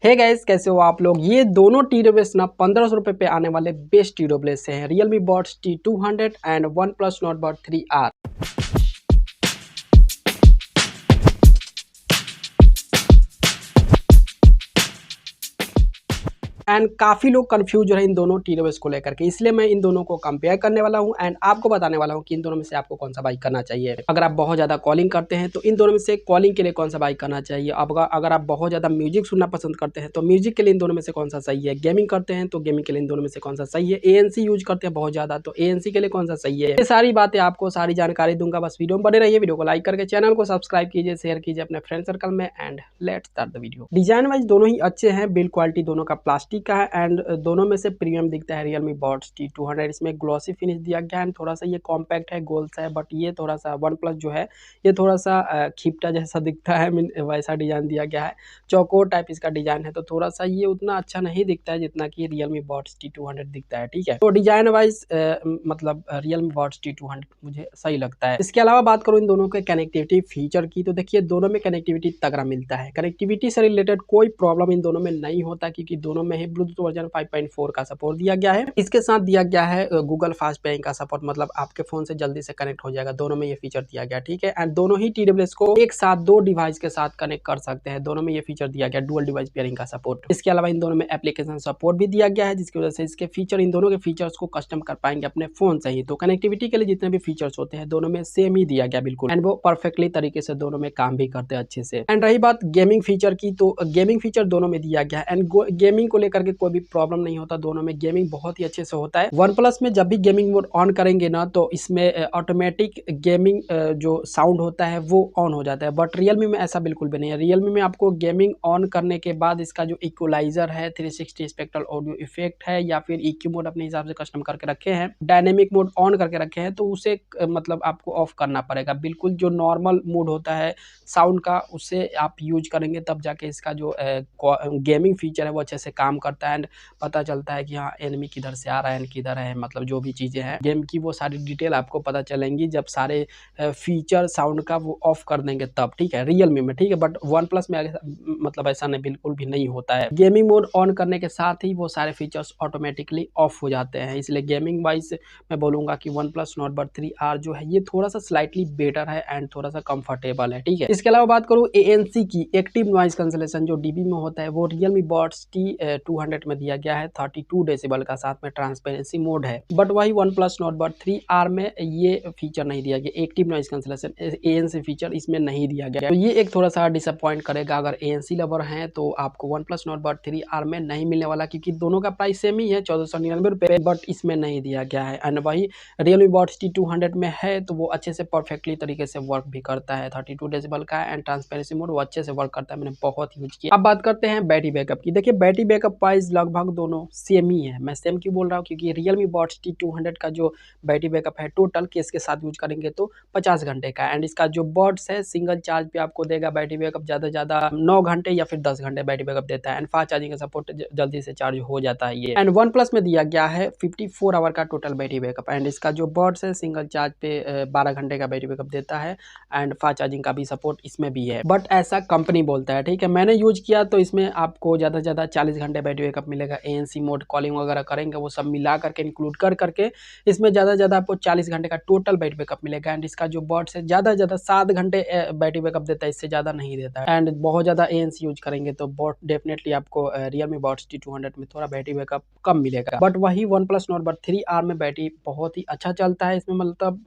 Hey guys, कैसे हो आप लोग। ये दोनों टी डब्ल्यू ना 1500 रुपये पे आने वाले बेस्ट टी डब्ल्यू से हैं। Realme Buds T200 and OnePlus Nord Bud 3R। And काफ़ी लोग कंफ्यूज हो रहे हैं इन दोनों टी डब्ल्यू को लेकर के, इसलिए मैं इन दोनों को कंपेयर करने वाला हूं एंड आपको बताने वाला हूं कि इन दोनों में से आपको कौन सा बाइक करना चाहिए। अगर आप बहुत ज़्यादा कॉलिंग करते हैं तो इन दोनों में से कॉलिंग के लिए कौन सा बाइक करना चाहिए। अब अगर आप बहुत ज़्यादा म्यूजिक सुनना पसंद करते हैं तो म्यूजिक के लिए इन दोनों में से कौन सा सही है। गेमिंग करते हैं तो गेमिंग के लिए इन दोनों में से कौन सा सही है। ANC यूज करते हैं बहुत ज़्यादा तो ANC के लिए कौन सा सही है। ये सारी बातें आपको सारी जानकारी दूंगा, बस वीडियो में बने रहिए। वीडियो को लाइक करके चैनल को सब्सक्राइब कीजिए, शेयर कीजिए अपने फ्रेंड सर्कल में and let's start the video. Design wise दोनों ही अच्छे हैं, बिल्ड क्वालिटी दोनों का प्लास्टिक का है एंड दोनों में से प्रीमियम दिखता है Realme Buds T200। इसमें ग्लॉसी फिनिश दिया गया है, थोड़ा सा ये कॉम्पैक्ट है, गोल सा है, बट ये थोड़ा सा OnePlus जो है ये थोड़ा सा खिपटा जैसा दिखता है, वैसा डिजाइन दिया गया है। चौकोर टाइप इसका डिजाइन है तो थोड़ा सा ये उतना अच्छा नहीं दिखता है जितना कि Realme Buds T200 दिखता है। ठीक है, तो डिजाइन वाइज मतलब Realme Buds T200 मुझे सही लगता है। इसके अलावा बात करूँ इन दोनों के कनेक्टिविटी फीचर की, तो देखिए दोनों में कनेक्टिविटी तगड़ा मिलता है। कनेक्टिविटी से रिलेटेड कोई प्रॉब्लम इन दोनों में नहीं होता क्योंकि दोनों में ही ब्लूटूथ वर्जन 5.4 का सपोर्ट दिया गया है। इसके साथ दिया गया है गूगल फास्ट पेइंग का सपोर्ट, मतलब आपके फोन से जल्दी से कनेक्ट हो जाएगा। दोनों में ये फीचर दिया गया, ठीक है। एंड दोनों ही TWS को एक साथ दो डिवाइस के साथ कनेक्ट कर सकते हैं। दोनों में ये फीचर दिया गया, डुअल डिवाइस पेयरिंग का सपोर्ट। इसके अलावा इन दोनों में एप्लीकेशन सपोर्ट भी दिया गया है, जिसकी वजह से इसके फीचर इन दोनों के फीचर्स को कस्टम कर पाएंगे अपने फोन से ही। तो कनेक्टिविटी के लिए जितने भी फीचर्स होते हैं दोनों में सेम ही दिया गया बिल्कुल, एंड वो परफेक्टली तरीके से दोनों में काम भी करते हैं अच्छे से। एंड रही बात गेमिंग फीचर की, तो गेमिंग फीचर दोनों में दिया गया है एंड गेमिंग को लेकर के कोई भी प्रॉब्लम नहीं होता। दोनों में गेमिंग बहुत ही अच्छे से होता है। OnePlus में जब भी गेमिंग मोड ऑन करेंगे ना तो इसमें ऑटोमेटिक गेमिंग जो साउंड होता है वो ऑन हो जाता है, बट Realme में ऐसा बिल्कुल भी नहीं है। Realme में आपको गेमिंग ऑन करने के बाद इसका जो इक्वलाइजर है, 360 स्पेक्ट्रल ऑडियो इफेक्ट है, या फिर EQ मोड अपने हिसाब से कस्टम करके रखे हैं, डायनेमिक मोड ऑन करके रखे हैं, तो उसे मतलब आपको ऑफ करना पड़ेगा। बिल्कुल जो नॉर्मल मोड होता है साउंड का उसे आप यूज करेंगे तब जाके इसका जो गेमिंग फीचर है वो अच्छे से काम करता है एंड पता चलता है कि हाँ एनिमी किधर से आ रहा है, किधर है, मतलब जो भी चीज़ें हैं गेम की वो सारी डिटेल आपको पता चलेंगी जब सारे फीचर साउंड का वो ऑफ कर देंगे तब, ठीक है, Realme में, ठीक है। बट OnePlus में मतलब ऐसा नहीं, बिल्कुल भी नहीं होता है। गेमिंग मोड ऑन करने के साथ ही वो सारे फीचर्स ऑटोमेटिकली ऑफ हो जाते हैं। इसलिए गेमिंग वाइज मैं बोलूँगा कि OnePlus Nord Bud 3R जो है ये थोड़ा सा स्लाइटली बेटर है एंड थोड़ा सा कंफर्टेबल है, ठीक है। इसके अलावा बात करूँ ANC की, एक्टिव नॉइज कैंसलेशन जो DB में होता है वो Realme Buds T200 में दिया गया है 32 डेसिबल का, साथ में ट्रांसपेरेंसी मोड है। बट वही OnePlus Nord Bud 3R में ये फीचर नहीं दिया गया, active noise cancellation ANC feature इसमें नहीं दिया गया, तो ये एक थोड़ा सा डिसअपॉइंट करेगा। अगर ANC लवर हैं तो आपको OnePlus Nord Bud 3R में नहीं मिलने वाला, क्योंकि दोनों का प्राइस सेम ही है 1499 रुपये, बट इसमें नहीं दिया गया है। एंड वही Realme Buds T200 में है तो वो अच्छे से परफेक्टली तरीके से वर्क भी करता है, 32 डेसिबल का एंड ट्रांसपेरेंसी मोड वो अच्छे से वर्क करता है, मैंने बहुत यूज किया। अब बात करते हैं बैटरी बैकअप की। देखिए बैटरी बैकअप वाइज लगभग दोनों सेम ही है। मैं सेम क्यों बोल रहा हूँ, क्योंकि Realme Buds T200 का जो बैटरी बैकअप है टोटल केस के साथ यूज करेंगे तो 50 घंटे का, एंड इसका जो बड्स है सिंगल चार्ज पे आपको देगा बैटरी बैकअप ज़्यादा से ज़्यादा 9 घंटे या फिर 10 घंटे बैटरी बैकअप देता है एंड फास्ट चार्जिंग का सपोर्ट जल्दी से चार्ज हो जाता है ये। एंड OnePlus में दिया गया है 54 आवर का टोटल बैटरी बैकअप, एंड इसका जो बड्स है सिंगल चार्ज पे 12 घंटे का बैटरी बैकअप देता है एंड फास्ट चार्जिंग का भी सपोर्ट इसमें भी है, बट ऐसा कंपनी बोलता है, ठीक है। मैंने यूज किया तो इसमें आपको ज़्यादा से ज़्यादा 40 घंटे बैटरी बैकअप मिलेगा। ANC मोड कॉलिंग वगैरह करेंगे वो सब मिला करके इंक्लूड कर करके इसमें ज़्यादा से ज़्यादा आपको 40 घंटे का टोटल बैटरी बैकअप मिलेगा। एंड इसका जो बड्स है ज़्यादा से ज़्यादा 7 घंटे बैटरी बैकअप देता है, इससे ज़्यादा नहीं देता है। एंड बहुत ज़्यादा ANC यूज करेंगे तो डेफिनेटली आपको Realme Buds T200 में थोड़ा बैटरी बैकअप कम मिलेगा। बट वही OnePlus Nord Bud 3R में बैटरी बहुत ही अच्छा चलता है, इसमें मतलब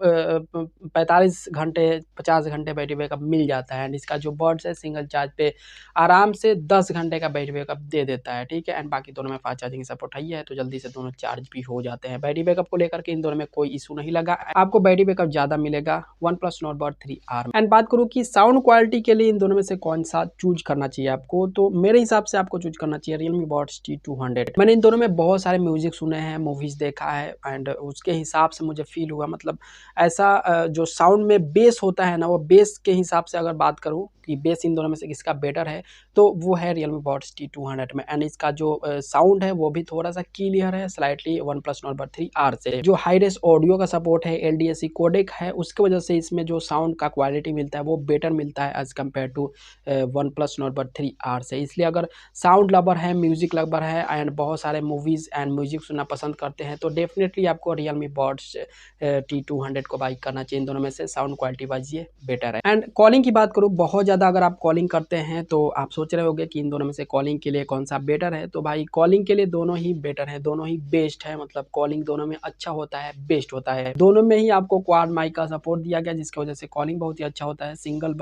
45 घंटे 50 घंटे बैटरी बैकअप मिल जाता है। एंड इसका जो बड्स है सिंगल चार्ज पे आराम से 10 घंटे का बैटरी बैकअप दे देता है, ठीक है। एंड बाकी दोनों में फास्ट चार्जिंग सपोर्ट है तो जल्दी से दोनों चार्ज भी हो जाते हैं। बैटरी बैकअप को लेकर के इन दोनों में कोई इशू नहीं लगा, आपको बैटरी बैकअप ज़्यादा मिलेगा OnePlus Nord Bud 3R में। एंड बात करूँ कि साउंड क्वालिटी के लिए इन दोनों में से कौन सा चूज करना चाहिए आपको, तो मेरे हिसाब से आपको चूज करना चाहिए Realme Buds T200। मैंने इन दोनों में बहुत सारे म्यूजिक सुने हैं, मूवीज देखा है एंड उसके हिसाब से मुझे फील हुआ, मतलब ऐसा जो साउंड में बेस होता है ना वो बेस के हिसाब से अगर बात करूँ कि बेस इन दोनों में से किसका बेटर है, तो वो है Realme Buds T200 में। एंड इसका जो साउंड है वो भी थोड़ा सा क्लियर है slightly OnePlus Nord Bud 3R से। जो हाई रेस ऑडियो का सपोर्ट है, LDAC कोडेक है, उसके वजह से इसमें जो साउंड का क्वालिटी मिलता है वो बेटर मिलता है as compared to OnePlus Nord Bud 3R से। इसलिए अगर साउंड लवर है, म्यूजिक लवर है एंड बहुत सारे मूवीज एंड म्यूजिक सुनना पसंद करते हैं तो डेफिनेटली आपको Realme Buds T200 को बाई करना चाहिए। इन दोनों में से साउंड क्वालिटी वाइज ये बेटर है। एंड कॉलिंग की बात करूँ, बहुत ज़्यादा अगर आप कॉलिंग करते हैं तो आप सोच रहे होंगे कि इन दोनों में से कॉलिंग के लिए कौन सा बेटर है। तो भाई कॉलिंग के लिए दोनों ही बेटर है, दोनों ही बेस्ट है। मतलब कॉलिंग दोनों में अच्छा होता है, बेस्ट होता है। दोनों में ही आपको क्वाड माइक का सपोर्ट दिया गया जिसकी वजह से कॉलिंग बहुत ही अच्छा होता है।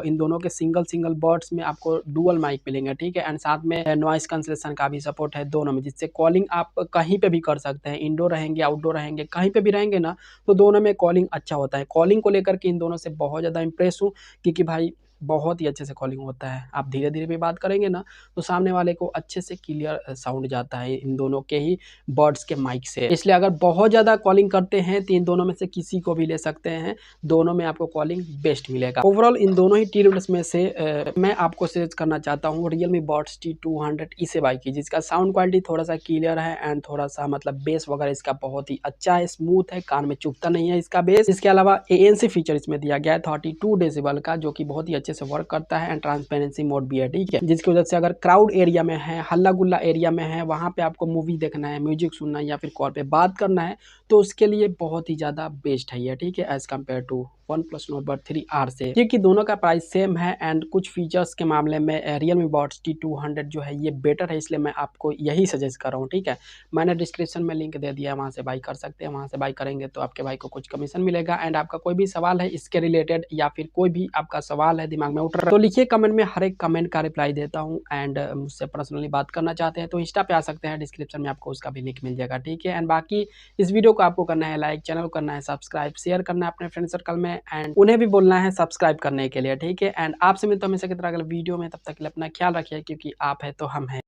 इन दोनों के सिंगल बर्ड्स में आपको डुअल माइक मिलेंगे, ठीक है। एंड साथ में नॉइस कैंसलेशन का भी सपोर्ट है दोनों में, जिससे कॉलिंग आप कहीं पे भी कर सकते हैं। इंडोर रहेंगे, आउटडोर रहेंगे, कहीं पे भी रहेंगे ना, तो दोनों में कॉलिंग अच्छा होता है। कॉलिंग को लेकर के इन दोनों से बहुत ज़्यादा इंप्रेस हूँ क्योंकि भाई बहुत ही अच्छे से कॉलिंग होता है। आप धीरे धीरे भी बात करेंगे ना तो सामने वाले को अच्छे से क्लियर साउंड जाता है इन दोनों के ही बर्ड्स के माइक से। इसलिए अगर बहुत ज़्यादा कॉलिंग करते हैं तो इन दोनों में से किसी को भी ले सकते हैं, दोनों में आपको कॉलिंग बेस्ट मिलेगा। ओवरऑल इन दोनों ही टी में से मैं आपको सजेस्ट करना चाहता हूँ Realme Buds T200 इसे बाई की, जिसका साउंड क्वालिटी थोड़ा सा क्लियर है एंड थोड़ा सा मतलब बेस वगैरह इसका बहुत ही अच्छा है, स्मूथ है, कान में चुभता नहीं है इसका बेस। इसके अलावा ANC फीचर इसमें दिया गया है 32 डेसिबल का, जो कि बहुत ही अच्छे से वर्क करता है। एंड ट्रांसपेरेंसी मोड भी है, ठीक है, जिसकी वजह से अगर क्राउड एरिया में है, हल्ला गुल्ला एरिया में है, वहां पे आपको मूवी देखना है, म्यूजिक सुनना है या फिर कॉल पे बात करना है तो उसके लिए बहुत ही ज्यादा बेस्ट है ये, ठीक है, as compared to OnePlus Nord Bud 3R से। क्योंकि दोनों का प्राइस सेम है एंड कुछ फीचर्स के मामले में Realme Buds T200 जो है ये बेटर है, इसलिए मैं आपको यही सजेस्ट कर रहा हूँ, ठीक है। मैंने डिस्क्रिप्शन में लिंक दे दिया, वहाँ से बाई कर सकते हैं। वहाँ से बाई करेंगे तो आपके भाई को कुछ कमीशन मिलेगा। एंड आपका कोई भी सवाल है इसके रिलेटेड या फिर कोई भी आपका सवाल है दिमाग में उठ रहा है तो लिखिए कमेंट में, हर एक कमेंट का रिप्लाई देता हूँ। एंड मुझसे पर्सनली बात करना चाहते हैं तो इंस्टा पे आ सकते हैं, डिस्क्रिप्शन में आपको उसका भी लिंक मिल जाएगा, ठीक है। एंड बाकी इस वीडियो को आपको करना है लाइक, चैनल को करना है सब्सक्राइब, शेयर करना है अपने फ्रेंड सर्कल में एंड उन्हें भी बोलना है सब्सक्राइब करने के लिए, ठीक है। एंड आपसे मिलता हूं हमेशा की तरह अगले वीडियो में, तब तक के लिए अपना ख्याल रखिए क्योंकि आप है तो हम हैं।